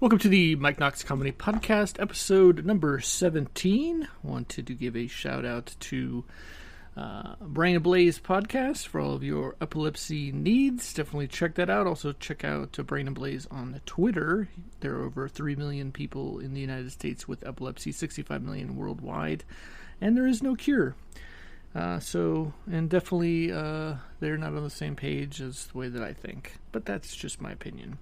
Welcome to the Knox-Comedy podcast, episode number 17. Wanted to give a shout out to Brain Ablaze podcast for all of your epilepsy needs. Definitely check that out. Also check out Brain Ablaze on Twitter. There are over 3 million people in the United States with epilepsy, 65 million worldwide, and there is no cure. And definitely they're not on the same page as the way that I think, but that's just my opinion.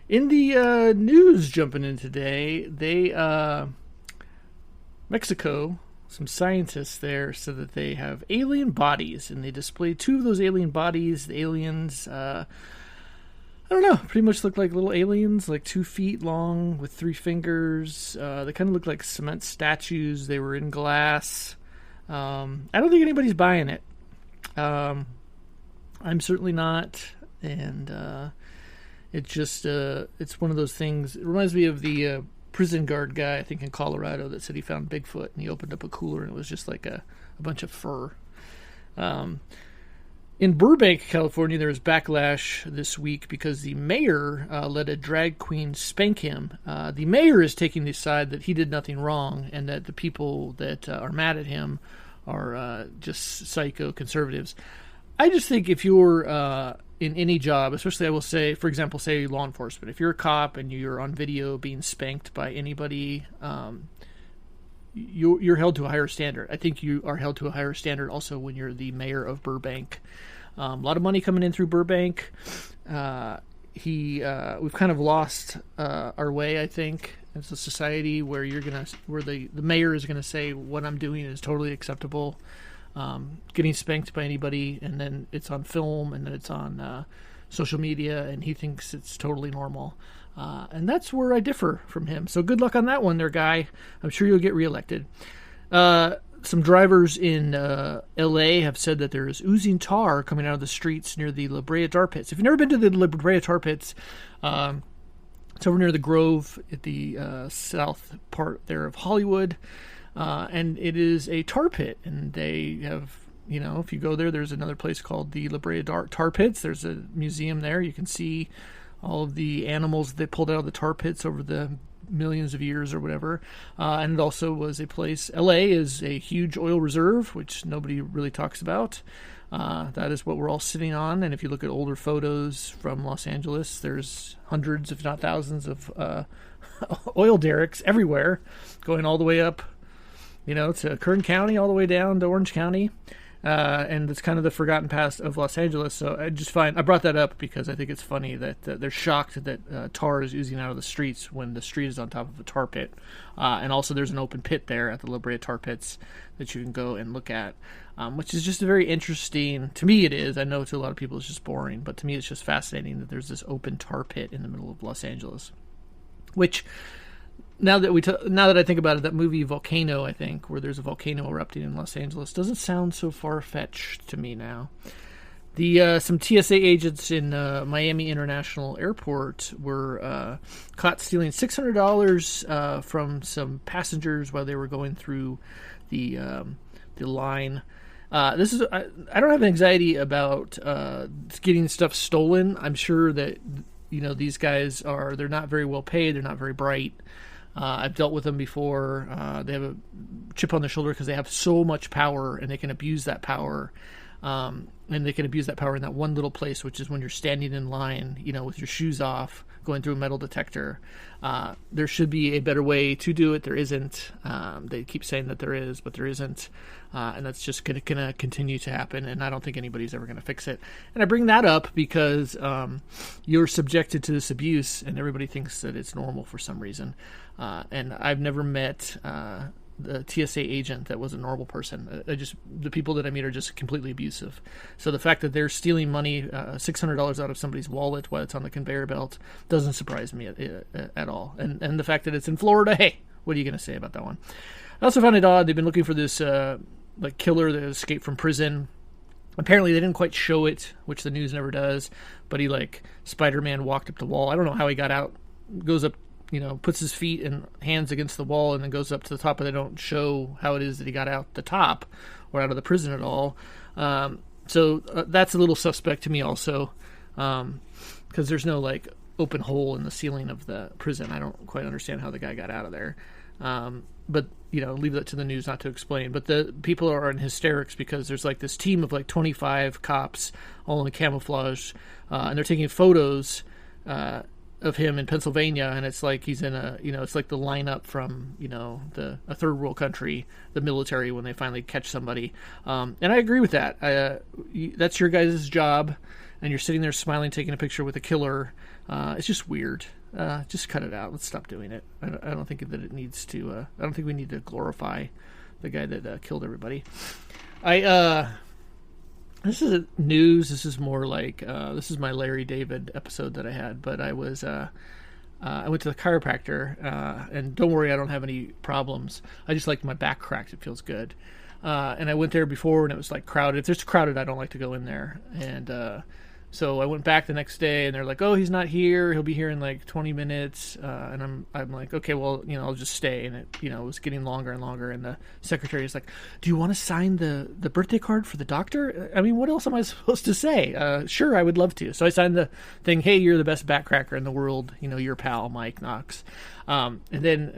In the news jumping in today, Mexico, some scientists there said that they have alien bodies, and they displayed 2 of those alien bodies. The aliens, I don't know, pretty much look like little aliens, like 2 feet long with 3 fingers. They kind of look like cement statues. They were in glass. I don't think anybody's buying it. I'm certainly not, and it's just, it's one of those things. It reminds me of the prison guard guy, I think in Colorado, that said he found Bigfoot, and he opened up a cooler, and it was just like a bunch of fur. In Burbank, California, there was backlash this week because the mayor let a drag queen spank him. The mayor is taking the side that he did nothing wrong, and that the people that are mad at him are just psycho conservatives. I just think if you're in any job, especially I will say, for example, say law enforcement, if you're a cop and you're on video being spanked by anybody, you're held to a higher standard. I think you are held to a higher standard also when you're the mayor of Burbank. A lot of money coming in through Burbank. We've kind of lost our way, I think, as a society where the mayor is gonna say what I'm doing is totally acceptable. Getting spanked by anybody, and then it's on film, and then it's on social media, and he thinks it's totally normal. And that's where I differ from him. So good luck on that one there, guy. I'm sure you'll get reelected. Some drivers in L.A. have said that there is oozing tar coming out of the streets near the La Brea Tar Pits. If you've never been to the La Brea Tar Pits, it's over near the Grove at the south part there of Hollywood. And it is a tar pit, and they have, if you go there, there's another place called the La Brea Tar Pits. There's a museum there. You can see all of the animals they pulled out of the tar pits over the millions of years or whatever. And it also was a place, LA is a huge oil reserve, which nobody really talks about. That is what we're all sitting on. And if you look at older photos from Los Angeles, there's hundreds, if not thousands of oil derricks everywhere, going all the way up to Kern County all the way down to Orange County. And it's kind of the forgotten past of Los Angeles. So I brought that up because I think it's funny that they're shocked that tar is oozing out of the streets when the street is on top of a tar pit. And also there's an open pit there at the La Brea Tar Pits that you can go and look at, which is just a very interesting, to me it is, I know to a lot of people it's just boring, but to me it's just fascinating that there's this open tar pit in the middle of Los Angeles, which... Now that I think about it, that movie Volcano, I think, where there's a volcano erupting in Los Angeles, doesn't sound so far-fetched to me now. Some TSA agents in Miami International Airport were caught stealing $600 from some passengers while they were going through the line. I don't have anxiety about getting stuff stolen. I'm sure that these guys they're not very well paid. They're not very bright. I've dealt with them before. They have a chip on their shoulder because they have so much power, and they can abuse that power. And they can abuse that power in that one little place, which is when you're standing in line, with your shoes off, going through a metal detector. There should be a better way to do it. There isn't. They keep saying that there is, but there isn't. And that's just going to continue to happen, and I don't think anybody's ever going to fix it. And I bring that up because you're subjected to this abuse, and everybody thinks that it's normal for some reason. And I've never met the TSA agent that was a normal person. The people that I meet are just completely abusive. So the fact that they're stealing money, $600 out of somebody's wallet while it's on the conveyor belt, doesn't surprise me at all. And the fact that it's in Florida, hey, what are you going to say about that one? I also found it odd. They've been looking for this killer that escaped from prison. Apparently they didn't quite show it, which the news never does, but he Spider-Man walked up the wall. I don't know how he got out, goes up, puts his feet and hands against the wall and then goes up to the top, but they don't show how it is that he got out the top or out of the prison at all. So that's a little suspect to me also, because there's no open hole in the ceiling of the prison. I don't quite understand how the guy got out of there. But, leave that to the news not to explain. But the people are in hysterics because there's like this team of like 25 cops all in camouflage, and they're taking photos of him in Pennsylvania, and it's like he's in it's like the lineup from, a third world country, the military, when they finally catch somebody. And I agree with that. That's your guys' job, and you're sitting there smiling, taking a picture with a killer. It's just weird. Just cut it out. Let's stop doing it. I don't think that it needs to. I don't think we need to glorify the guy that killed everybody. This isn't news. This is more like this is my Larry David episode that I had. But I went to the chiropractor, and don't worry, I don't have any problems. I just like my back cracked. It feels good. And I went there before, and it was like crowded. If there's crowded, I don't like to go in there. And so I went back the next day, and they're like, "Oh, he's not here. He'll be here in like 20 minutes." And I'm like, "Okay, well, I'll just stay." And it was getting longer and longer. And the secretary is like, "Do you want to sign the birthday card for the doctor?" I mean, what else am I supposed to say? Sure, I would love to. So I signed the thing. Hey, you're the best back cracker in the world. Your pal, Mike Knox. And then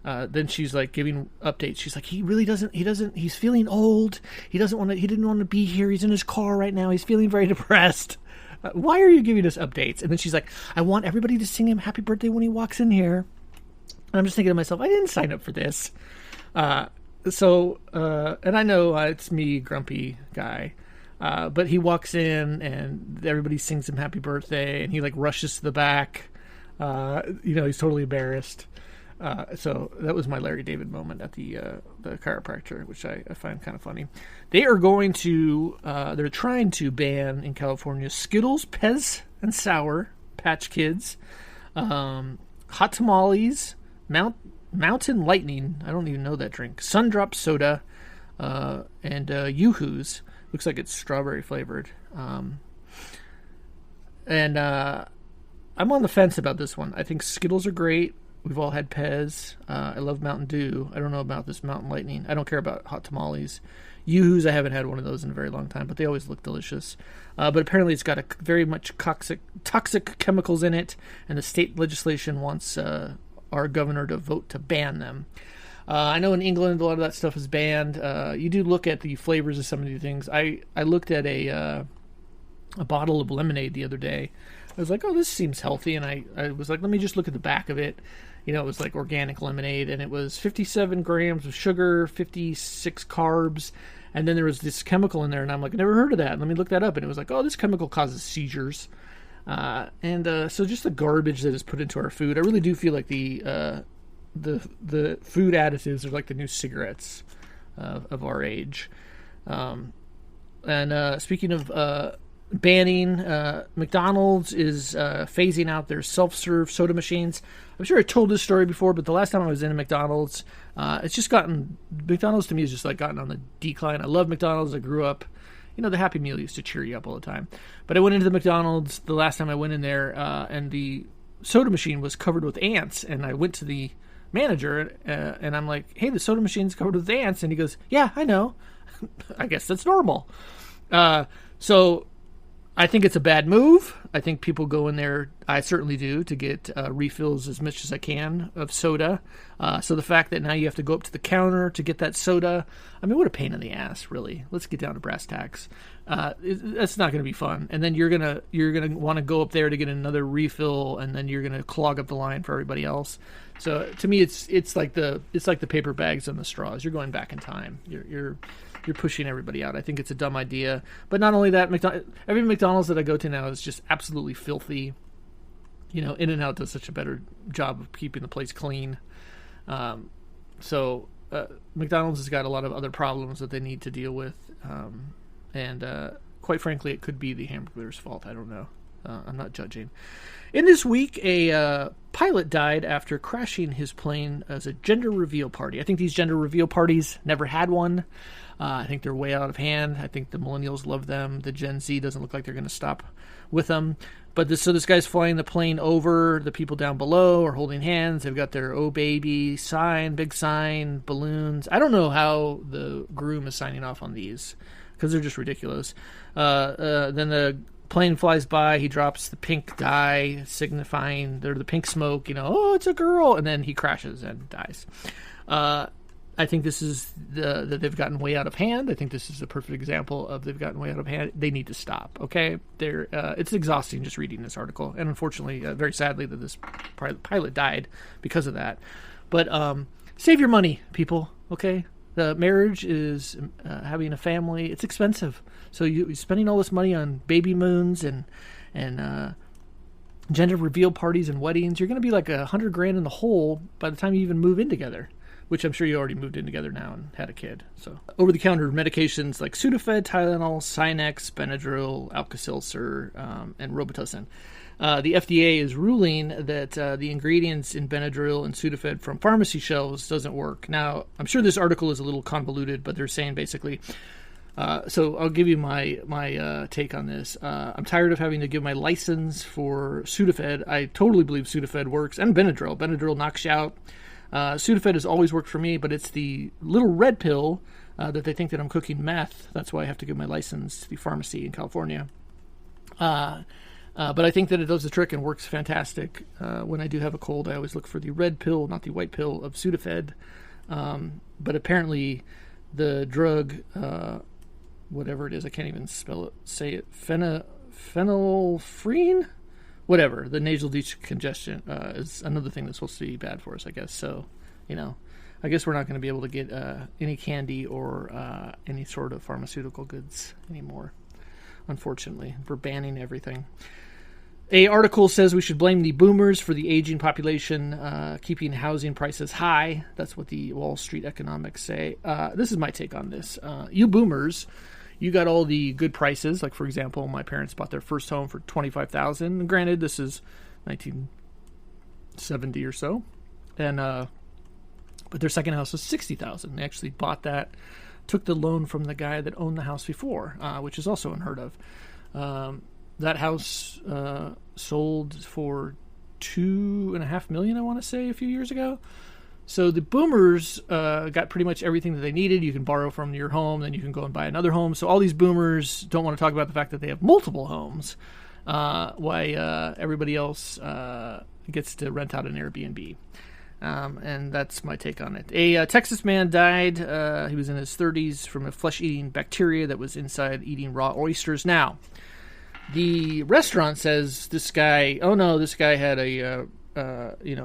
then she's like giving updates. She's like, he's feeling old. He didn't want to be here. He's in his car right now. He's feeling very depressed. Why are you giving us updates? And then she's like, I want everybody to sing him happy birthday when he walks in here. And I'm just thinking to myself, I didn't sign up for this. And I know it's me, grumpy guy. But he walks in and everybody sings him happy birthday, and he like rushes to the back. He's totally embarrassed. So that was my Larry David moment at the chiropractor, which I find kind of funny. They are going to, they're trying to ban in California Skittles, Pez and Sour, Patch Kids, Hot Tamales, Mountain Lightning, I don't even know that drink, Sundrop Soda, and Yoo-Hoo's. Looks like it's strawberry flavored. I'm on the fence about this one. I think Skittles are great. We've all had Pez. I love Mountain Dew. I don't know about this Mountain Lightning. I don't care about Hot Tamales. Yoo-Hoo's, I haven't had one of those in a very long time, but they always look delicious. But apparently it's got a very much toxic chemicals in it, and the state legislation wants our governor to vote to ban them. I know in England a lot of that stuff is banned. You do look at the flavors of some of these things. I looked at a bottle of lemonade the other day. I was like, oh, this seems healthy, and I was like, let me just look at the back of it. It was like organic lemonade, and it was 57 grams of sugar, 56 carbs, and then there was this chemical in there, and I'm like, I never heard of that. Let me look that up, and it was like, oh, this chemical causes seizures. So just the garbage that is put into our food. I really do feel like the food additives are like the new cigarettes of our age. Speaking of banning, McDonald's is phasing out their self-serve soda machines. I'm sure I told this story before, but the last time I was in a McDonald's, McDonald's to me has just like gotten on the decline. I love McDonald's. I grew up, the Happy Meal used to cheer you up all the time. But I went into the McDonald's the last time I went in there, and the soda machine was covered with ants, and I went to the manager, and I'm like, hey, the soda machine's covered with ants, and he goes, yeah, I know. I guess that's normal. So I think it's a bad move. I think people go in there, I certainly do, to get refills as much as I can of soda. So the fact that now you have to go up to the counter to get that soda, I mean, what a pain in the ass, really. Let's get down to brass tacks. That's not going to be fun. And then you're gonna want to go up there to get another refill, and then you're gonna clog up the line for everybody else. So to me, it's like the paper bags and the straws. You're going back in time. You're pushing everybody out. I think it's a dumb idea. But not only that, every McDonald's that I go to now is just absolutely filthy. In-N-Out does such a better job of keeping the place clean. So McDonald's has got a lot of other problems that they need to deal with. And quite frankly, it could be the hamburger's fault. I don't know. I'm not judging. In this week, a pilot died after crashing his plane as a gender reveal party. I think these gender reveal parties never had one. I think they're way out of hand. I think the millennials love them. The Gen Z doesn't look like they're going to stop with them. But this guy's flying the plane over. The people down below are holding hands. They've got their "Oh baby" sign, big sign, balloons. I don't know how the groom is signing off on these because they're just ridiculous. Then the plane flies by. He drops the pink dye, signifying the pink smoke. Oh, it's a girl, and then he crashes and dies. I think this is that they've gotten way out of hand. I think this is a perfect example of they've gotten way out of hand. They need to stop. Okay, it's exhausting just reading this article, and unfortunately, very sadly, that this pilot died because of that. But save your money, people. Okay, the marriage is having a family. It's expensive, so you're spending all this money on baby moons and gender reveal parties and weddings. You're going to be like $100,000 in the hole by the time you even move in together. Which I'm sure you already moved in together now and had a kid. So, over-the-counter medications like Sudafed, Tylenol, Sinex, Benadryl, Alka-Seltzer, and Robitussin. The FDA is ruling that the ingredients in Benadryl and Sudafed from pharmacy shelves doesn't work. Now, I'm sure this article is a little convoluted, but they're saying basically... so I'll give you my take on this. I'm tired of having to give my license for Sudafed. I totally believe Sudafed works, and Benadryl. Benadryl knocks you out. Sudafed has always worked for me, but it's the little red pill that they think that I'm cooking meth. That's why I have to give my license to the pharmacy in California. But I think that it does the trick and works fantastic. When I do have a cold, I always look for the red pill, not the white pill of Sudafed. But apparently the drug, whatever it is, I can't even say it, phenylphrine? Whatever, the nasal decongestion is another thing that's supposed to be bad for us, I guess. So, I guess we're not going to be able to get any candy or any sort of pharmaceutical goods anymore, unfortunately. We're banning everything. A article says we should blame the boomers for the aging population keeping housing prices high. That's what the Wall Street economics say. This is my take on this. You boomers... You got all the good prices. Like, for example, my parents bought their first home for $25,000. Granted, this is 1970 or so. And but their second house was $60,000. They actually bought that, took the loan from the guy that owned the house before, which is also unheard of. That house sold for $2.5 million, I want to say, a few years ago. So the boomers got pretty much everything that they needed. You can borrow from your home, then you can go and buy another home. So all these boomers don't want to talk about the fact that they have multiple homes, why everybody else gets to rent out an Airbnb. And that's my take on it. A Texas man died. He was in his 30s from a flesh-eating bacteria that was inside eating raw oysters. Now, the restaurant says this guy had a...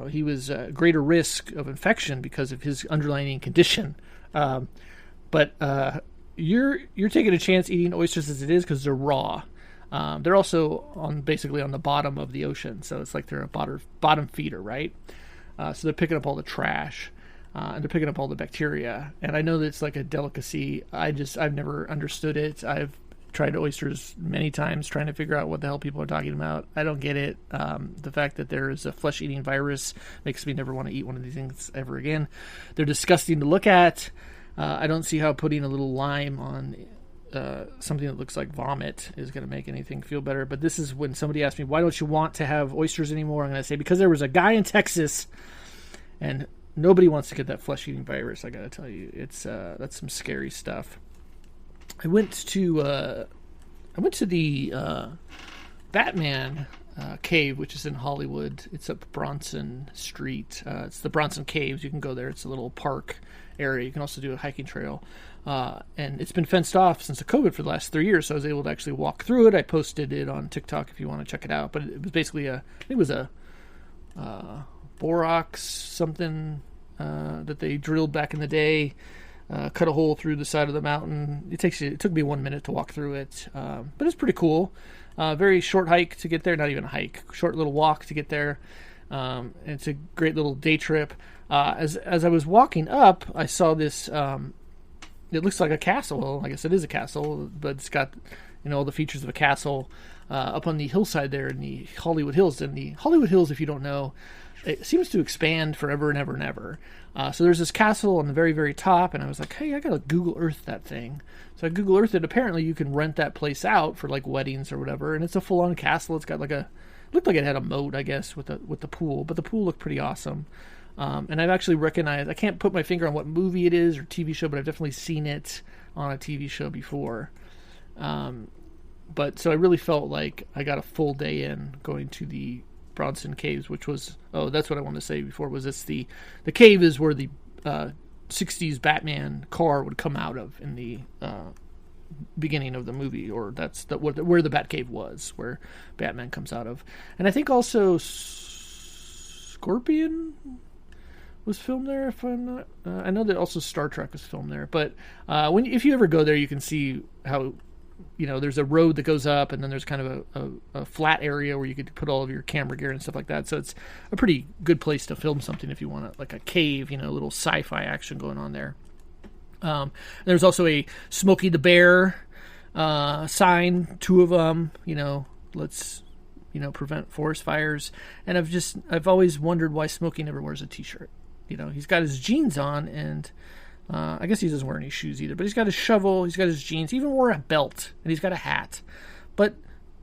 he was at greater risk of infection because of his underlying condition. But you're taking a chance eating oysters as it is because they're raw. They're also basically on the bottom of the ocean, so it's like they're a bottom feeder, right? So they're picking up all the trash, and they're picking up all the bacteria. And I know that it's like a delicacy. I've never understood it. I've tried oysters many times trying to figure out what the hell people are talking about. I don't get it. The fact that there is a flesh-eating virus makes me never want to eat one of these things ever again. They're disgusting to look at. I don't see how putting a little lime on something that looks like vomit is going to make anything feel better. But this is when somebody asked me, why don't you want to have oysters anymore? I'm going to say, because there was a guy in Texas and nobody wants to get that flesh-eating virus. I got to tell you, that's some scary stuff. I went to the Batman cave, which is in Hollywood. It's up Bronson Street. It's the Bronson Caves. You can go there. It's a little park area. You can also do a hiking trail. And it's been fenced off since the COVID for the last 3 years, so I was able to actually walk through it. I posted it on TikTok if you want to check it out. But it was basically a borax something that they drilled back in the day. Cut a hole through the side of the mountain. It took me 1 minute to walk through it, but it's pretty cool. Very short hike to get there, not even a hike, short little walk to get there. It's a great little day trip. As I was walking up, I saw this. It looks like a castle. Well, I guess it is a castle, but it's got all the features of a castle up on the hillside there in the Hollywood Hills. And the Hollywood Hills, if you don't know, it seems to expand forever and ever and ever. So there's this castle on the very, very top, and I was like, hey, I gotta Google Earth that thing. So I Google Earth it. Apparently you can rent that place out for like weddings or whatever, and it's a full-on castle. It's got looked like it had a moat, I guess, with the pool, but the pool looked pretty awesome. And I've actually recognized, I can't put my finger on what movie it is or TV show, but I've definitely seen it on a TV show before. But so I really felt like I got a full day in going to the Bronson Caves, which was, that's what I wanted to say before, was it's the cave is where the 60s Batman car would come out of in the beginning of the movie, or that's where the Batcave was, where Batman comes out of. And I think also Scorpion was filmed there, if I'm not... I know that also Star Trek was filmed there, but if you ever go there, you can see how, there's a road that goes up, and then there's kind of a flat area where you could put all of your camera gear and stuff like that. So it's a pretty good place to film something if you want like a cave, a little sci-fi action going on there. There's also a Smokey the Bear sign, 2 of them, let's prevent forest fires. And I've always wondered why Smokey never wears a t-shirt. He's got his jeans on, and I guess he doesn't wear any shoes either, but he's got his shovel, he's got his jeans, he even wore a belt, and he's got a hat, but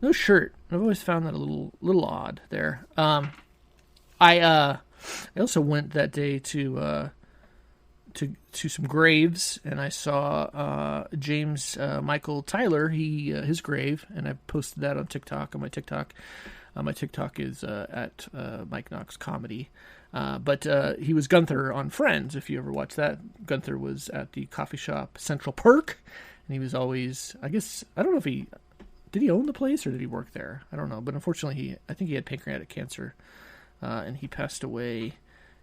no shirt. I've always found that a little odd there. I also went that day to some graves, and I saw James Michael Tyler, his grave, and I posted that on TikTok, on my TikTok. My TikTok is at Mike Knox-Comedy. But he was Gunther on Friends, if you ever watched that. Gunther was at the coffee shop Central Perk, and he was always, I guess, I don't know if did he own the place or did he work there? I don't know, but unfortunately I think he had pancreatic cancer, and he passed away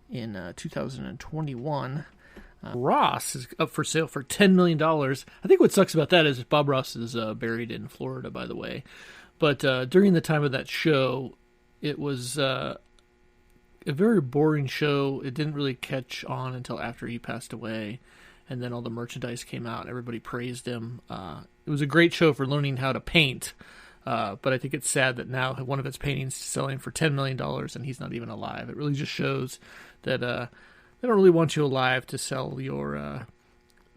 in 2021. Ross is up for sale for $10 million. I think what sucks about that is Bob Ross is buried in Florida, by the way. But during the time of that show, it was a very boring show. It didn't really catch on until after he passed away, and then all the merchandise came out. Everybody praised him. It was a great show for learning how to paint, but I think it's sad that now one of his paintings is selling for $10 million, and he's not even alive. It really just shows that they don't really want you alive to sell your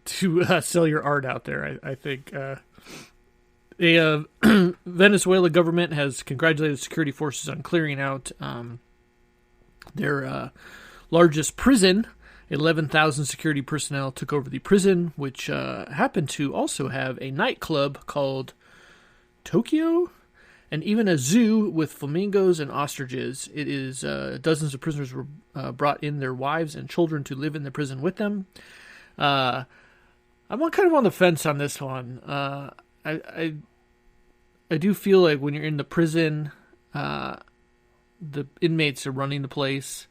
sell your art out there. I think. The Venezuela government has congratulated security forces on clearing out their largest prison. 11,000 security personnel took over the prison, which happened to also have a nightclub called Tokyo, and even a zoo with flamingos and ostriches. It is dozens of prisoners were brought in their wives and children to live in the prison with them. I'm kind of on the fence on this one. I do feel like when you're in the prison, the inmates are running the place,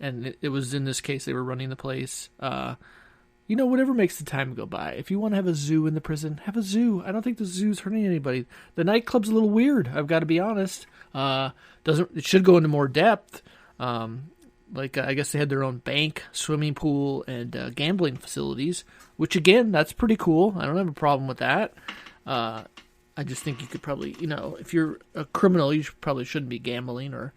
and it was in this case they were running the place. Whatever makes the time go by. If you want to have a zoo in the prison, have a zoo. I don't think the zoo's hurting anybody. The nightclub's a little weird, I've got to be honest. It should go into more depth. I guess they had their own bank, swimming pool, and gambling facilities, which again, that's pretty cool. I don't have a problem with that. I just think you could probably, if you're a criminal, you probably shouldn't be gambling. Or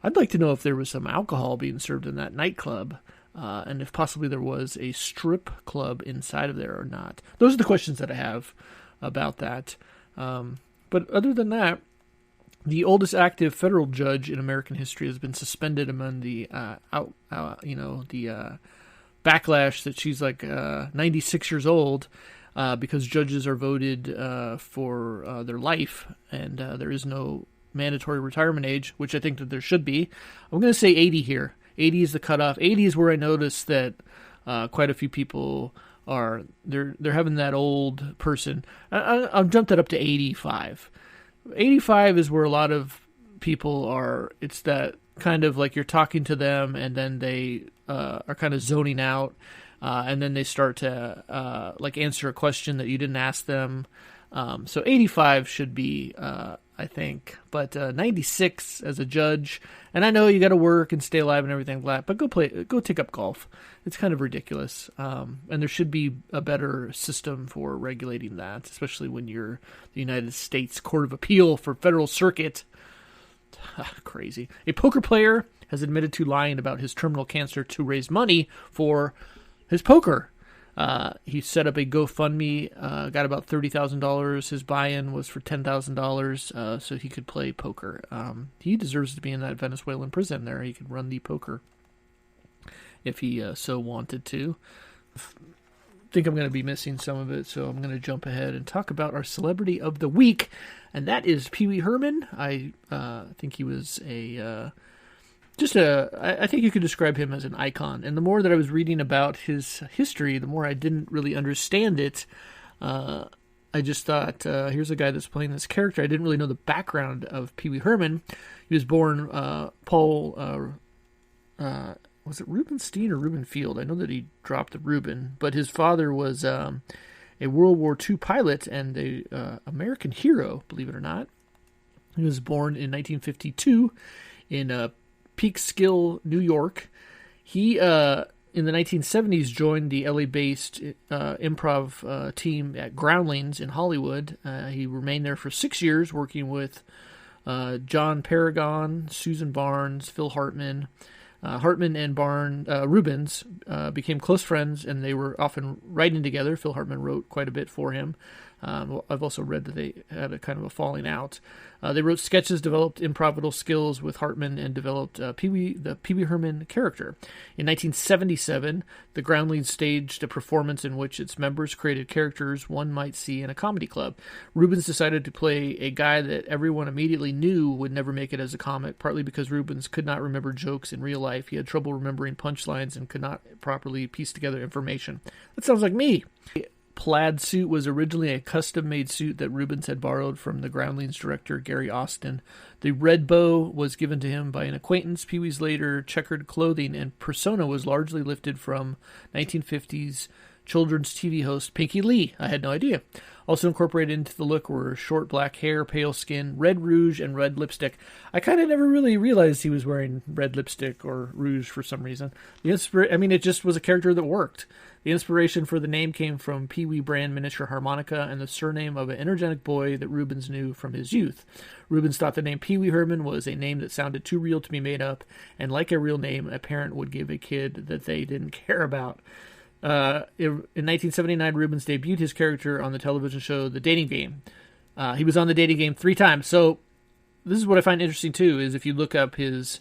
I'd like to know if there was some alcohol being served in that nightclub, and if possibly there was a strip club inside of there or not. Those are the questions that I have about that. But other than that, the oldest active federal judge in American history has been suspended among the backlash that she's 96 years old. Because judges are voted for their life, and there is no mandatory retirement age, which I think that there should be. I'm going to say 80 here. 80 is the cutoff. 80 is where I noticed that quite a few people are they're having that old person. I'll jump that up to 85. 85 is where a lot of people are. It's that kind of like you're talking to them, and then they are kind of zoning out. And then they start to answer a question that you didn't ask them. So 85 should be, I think, but 96 as a judge. And I know you got to work and stay alive and everything like that, but go take up golf. It's kind of ridiculous. And there should be a better system for regulating that, especially when you're the United States Court of Appeal for Federal Circuit. Crazy. A poker player has admitted to lying about his terminal cancer to raise money for his poker. He set up a GoFundMe, got about $30,000. His buy-in was for $10,000, so he could play poker. He deserves to be in that Venezuelan prison there. He could run the poker if he so wanted to. think I'm going to be missing some of it, so I'm going to jump ahead and talk about our celebrity of the week, and that is Pee Wee Herman. I think he was I think you could describe him as an icon. And the more that I was reading about his history, the more I didn't really understand it. I just thought, here's a guy that's playing this character. I didn't really know the background of Pee Wee Herman. He was born Paul, was it Rubenstein or Rubenfield? I know that he dropped the Ruben, but his father was a World War II pilot and a American hero, believe it or not. He was born in 1952 in Peekskill, New York. He in the 1970s joined the LA-based improv team at Groundlings in Hollywood. He remained there for 6 years, working with John Paragon, Susan Barnes, Phil Hartman. Hartman and Rubens became close friends, and they were often writing together. Phil Hartman wrote quite a bit for him. I've also read that they had a kind of a falling out. They wrote sketches, developed improvisational skills with Hartman, and developed the Pee Wee Herman character. In 1977, the Groundlings staged a performance in which its members created characters one might see in a comedy club. Rubens decided to play a guy that everyone immediately knew would never make it as a comic, partly because Rubens could not remember jokes in real life. He had trouble remembering punchlines and could not properly piece together information. That sounds like me. Plaid suit was originally a custom-made suit that Rubens had borrowed from the Groundlings director Gary Austin. The red bow was given to him by an acquaintance. Pee Wee's later checkered clothing and persona was largely lifted from 1950s children's TV host Pinky Lee. I had no idea. Also incorporated into the look were short black hair, pale skin, red rouge, and red lipstick. I kind of never really realized he was wearing red lipstick or rouge for some reason. It just was a character that worked. The inspiration for the name came from Pee Wee brand miniature harmonica and the surname of an energetic boy that Rubens knew from his youth. Rubens thought the name Pee Wee Herman was a name that sounded too real to be made up, and like a real name, a parent would give a kid that they didn't care about. In 1979, Rubens debuted his character on the television show The Dating Game. He was on The Dating Game 3 times. So this is what I find interesting, too, is if you look up his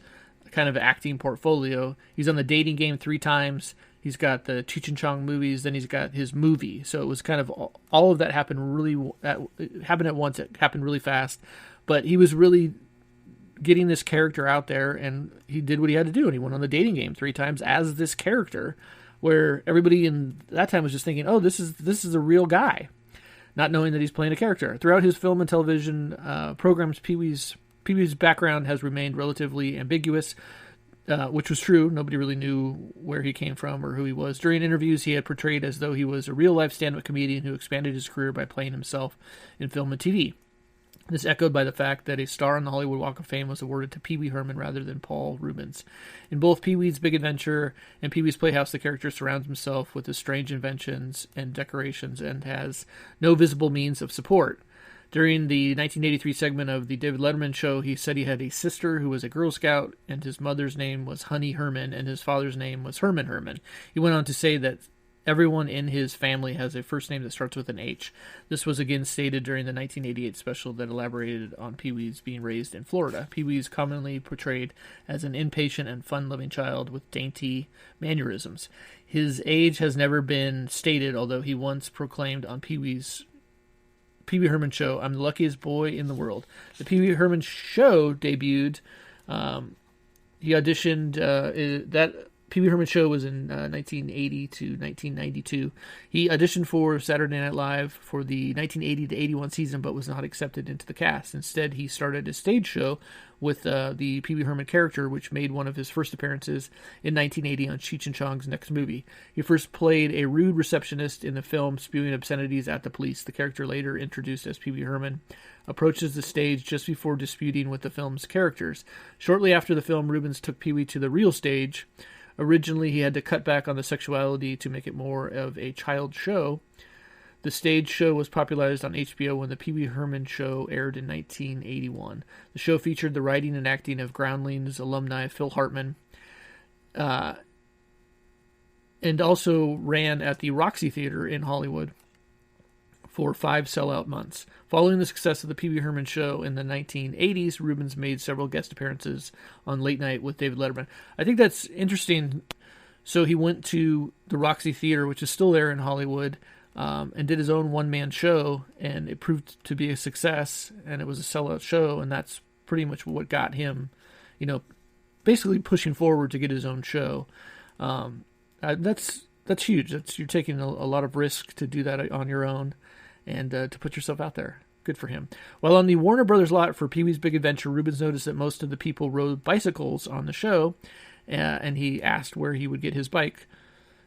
kind of acting portfolio, he's on The Dating Game 3 times. He's got the Cheech and Chong movies, then he's got his movie. So it was kind of all of that happened happened at once. It happened really fast. But he was really getting this character out there, and he did what he had to do, and he went on The Dating Game 3 times as this character, where everybody in that time was just thinking, oh, this is a real guy, not knowing that he's playing a character. Throughout his film and television programs, Pee Wee's background has remained relatively ambiguous, which was true. Nobody really knew where he came from or who he was. During interviews, he had portrayed as though he was a real-life stand-up comedian who expanded his career by playing himself in film and TV. This echoed by the fact that a star on the Hollywood Walk of Fame was awarded to Pee Wee Herman rather than Paul Rubens. In both Pee Wee's Big Adventure and Pee Wee's Playhouse, the character surrounds himself with his strange inventions and decorations and has no visible means of support. During the 1983 segment of the David Letterman show, he said he had a sister who was a Girl Scout, and his mother's name was Honey Herman, and his father's name was Herman Herman. He went on to say that everyone in his family has a first name that starts with an H. This was again stated during the 1988 special that elaborated on Pee Wee's being raised in Florida. Pee Wee is commonly portrayed as an impatient and fun-loving child with dainty mannerisms. His age has never been stated, although he once proclaimed on Pee Wee Herman show, "I'm the luckiest boy in the world." The Pee Wee Herman show debuted. He auditioned that Pee Wee Herman show was in 1980 to 1992. He auditioned for Saturday Night Live for the 1980 to 81 season, but was not accepted into the cast. Instead, he started a stage show with the Pee Wee Herman character, which made one of his first appearances in 1980 on Cheech and Chong's Next Movie. He first played a rude receptionist in the film, spewing obscenities at the police. The character, later introduced as Pee Wee Herman, approaches the stage just before disputing with the film's characters. Shortly after the film, Rubens took Pee Wee to the real stage. Originally, he had to cut back on the sexuality to make it more of a child show. The stage show was popularized on HBO when the Pee Wee Herman show aired in 1981. The show featured the writing and acting of Groundlings alumni Phil Hartman, and also ran at the Roxy Theater in Hollywood for 5 sellout months. Following the success of the Pee Wee Herman show in the 1980s, Rubens made several guest appearances on Late Night with David Letterman. I think that's interesting. So he went to the Roxy Theater, which is still there in Hollywood, and did his own one-man show, and it proved to be a success, and it was a sellout show, and that's pretty much what got him, basically pushing forward to get his own show. That's huge. You're taking a lot of risk to do that on your own, and to put yourself out there. Good for him. While on the Warner Brothers lot for Pee Wee's Big Adventure, Rubens noticed that most of the people rode bicycles on the show, and he asked where he would get his bike.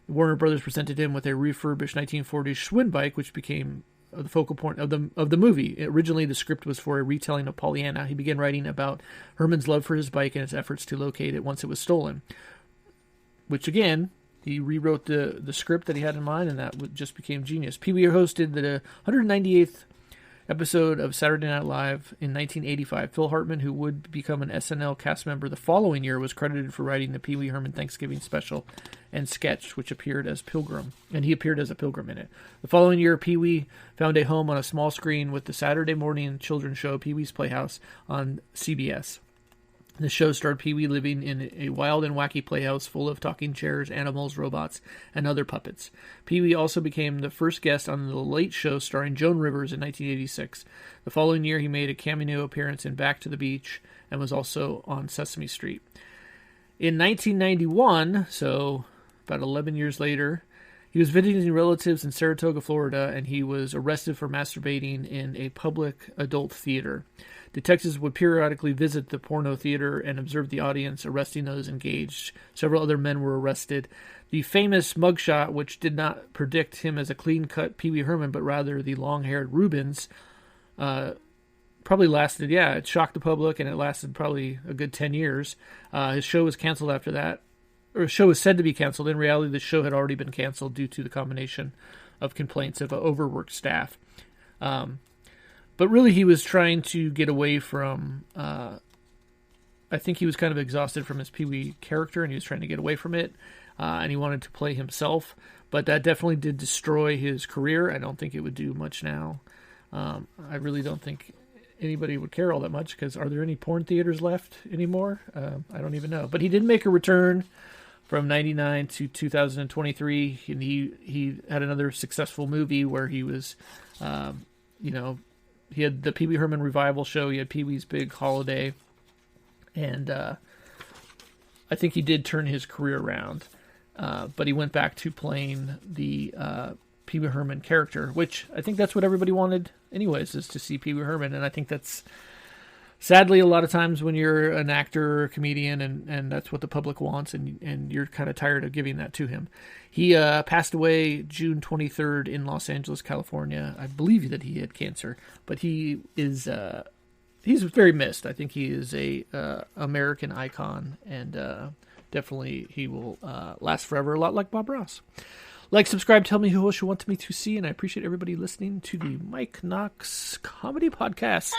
Warner Brothers presented him with a refurbished 1940s Schwinn bike, which became the focal point of the movie. Originally, the script was for a retelling of Pollyanna. He began writing about Herman's love for his bike and his efforts to locate it once it was stolen, which again, he rewrote the script that he had in mind, and that just became genius. Pee Wee hosted the 198th episode of Saturday Night Live in 1985. Phil Hartman, who would become an SNL cast member the following year, was credited for writing the Pee Wee Herman Thanksgiving special and sketch, which appeared as Pilgrim, and he appeared as a pilgrim in it. The following year, Pee Wee found a home on a small screen with the Saturday morning children's show Pee Wee's Playhouse on CBS. The show starred Pee Wee living in a wild and wacky playhouse full of talking chairs, animals, robots, and other puppets. Pee Wee also became the first guest on The Late Show starring Joan Rivers in 1986. The following year, he made a cameo appearance in Back to the Beach and was also on Sesame Street. In 1991, so about 11 years later, he was visiting relatives in Saratoga, Florida, and he was arrested for masturbating in a public adult theater. Detectives would periodically visit the porno theater and observe the audience, arresting those engaged. Several other men were arrested. The famous mugshot, which did not predict him as a clean-cut Pee Wee Herman, but rather the long-haired Rubens, probably lasted, it shocked the public, and it lasted probably a good 10 years. His show was canceled after that. Or his show was said to be canceled. In reality, the show had already been canceled due to the combination of complaints of overworked staff. But really, he was trying to get away from... I think he was kind of exhausted from his Pee Wee character, and he was trying to get away from it. And he wanted to play himself. But that definitely did destroy his career. I don't think it would do much now. I really don't think anybody would care all that much, because are there any porn theaters left anymore? I don't even know. But he did make a return from 99 to 2023, and he had another successful movie where he was, he had the Pee Wee Herman revival show, he had Pee Wee's Big Holiday, and I think he did turn his career around, but he went back to playing the Pee Wee Herman character, which I think that's what everybody wanted anyways, is to see Pee Wee Herman, and I think that's sadly a lot of times when you're an actor or a comedian, and that's what the public wants, and you're kind of tired of giving that to him. He passed away June 23rd in Los Angeles, California. I believe that he had cancer, but he is he's very missed. I think he is a American icon, and definitely he will last forever, a lot like Bob Ross. Like, subscribe, tell me who else you want me to see, and I appreciate everybody listening to the Mike Knox Comedy Podcast.